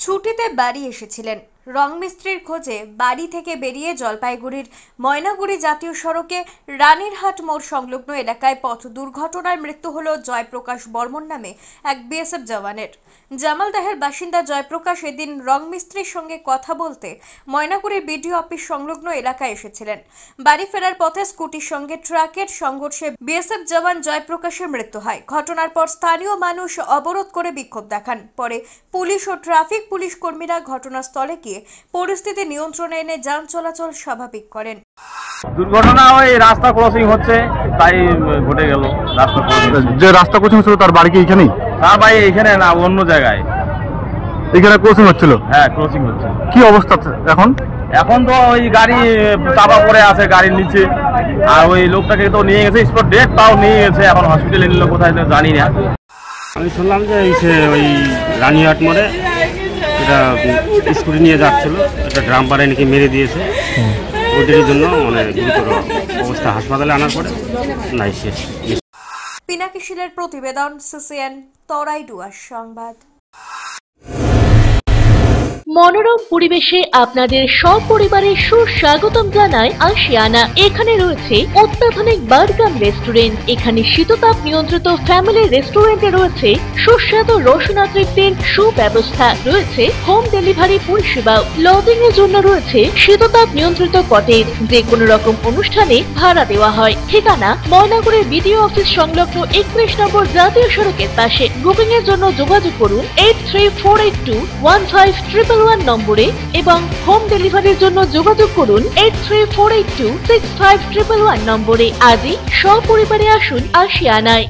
ছুটিতে বাড়ি এসেছিলেন। রং মিস্ত্রির খোঁজে বাড়ি থেকে বেরিয়ে জলপাইগুড়ির ময়নাগুড়ি জাতীয় সড়কে রানীরহাট মোড় সংলগ্ন এলাকায় পথ দুর্ঘটনায় মৃত্যু হল জয়প্রকাশ বর্মন নামে এক বিএসএফ জওয়ানের। জামালদাহের বাসিন্দা জয়প্রকাশ এদিন রং মিস্ত্রির সঙ্গে কথা বলতে ময়নাগুড়ির বিডিও অফিস সংলগ্ন এলাকায় এসেছিলেন। বাড়ি ফেরার পথে স্কুটির সঙ্গে ট্রাকের সংঘর্ষে বিএসএফ জওয়ান জয়প্রকাশের মৃত্যু হয়। ঘটনার পর স্থানীয় মানুষ অবরোধ করে বিক্ষোভ দেখান। পরে পুলিশ ও ট্রাফিক পুলিশ কর্মীরা ঘটনাস্থলে গিয়ে পরিস্থিতি নিয়ন্ত্রণে এনে যান চলাচল স্বাভাবিক করেন। দুর্ঘটনা ওই রাস্তা ক্রসিং হচ্ছে তাই ঘটে গেল। যে রাস্তা ক্রসিং ছিল তার বাড়ি কি এখানেই? না ভাই, এখানে না, অন্য জায়গায়। এখানে ক্রসিং হচ্ছিল? হ্যাঁ, ক্রসিং হচ্ছে। কি অবস্থা এখন? এখন তো ওই গাড়ি চাপা পড়ে আছে গাড়ির নিচে, আর ওই লোকটাকে তো নিয়ে গেছে স্পট ডেট, তাও নিয়ে গেছে, এখন হসপিটালে নিল কোথায় জানি না। আমি শুনলাম যে ওই রানীহাট মোড়ে এটা স্কুটি নিয়ে যাচ্ছিল, একটা ড্রাম পারে নাকি মেরে দিয়েছে। ওইটার জন্য মানে গুরুতর অবস্থা, হাসপাতালে আনার পরে নাই শেষ। পিনাকি শীলের প্রতিবেদন, সিসিএন তরাইডুয়ার সংবাদ। মনোরম পরিবেশে আপনাদের সপরিবারের সুস্বাগতম জানায় আশিয়ানা। এখানে রয়েছে অত্যাধুনিক বার্গার রেস্টুরেন্ট। এখানে শীততাপ নিয়ন্ত্রিত ফ্যামিলি রেস্টুরেন্টে রয়েছে সুস্বাদু রসনা তৃপ্তির সুব্যবস্থা। রয়েছে হোম ডেলিভারি পরিষেবাও। লজিং এর জন্য রয়েছে শীততাপ নিয়ন্ত্রিত কটেজ। যে কোনো রকম অনুষ্ঠানে ভাড়া দেওয়া হয়। ঠিকানা ময়নাগুড়ির বিডিও অফিস সংলগ্ন 31 নম্বর জাতীয় সড়কের পাশে। বুকিং এর জন্য যোগাযোগ করুন 8348215111 নম্বরে এবং হোম ডেলিভারির জন্য যোগাযোগ করুন 8348265111 নম্বরে। আজই সপরিবারে আসুন আশিয়ানায়।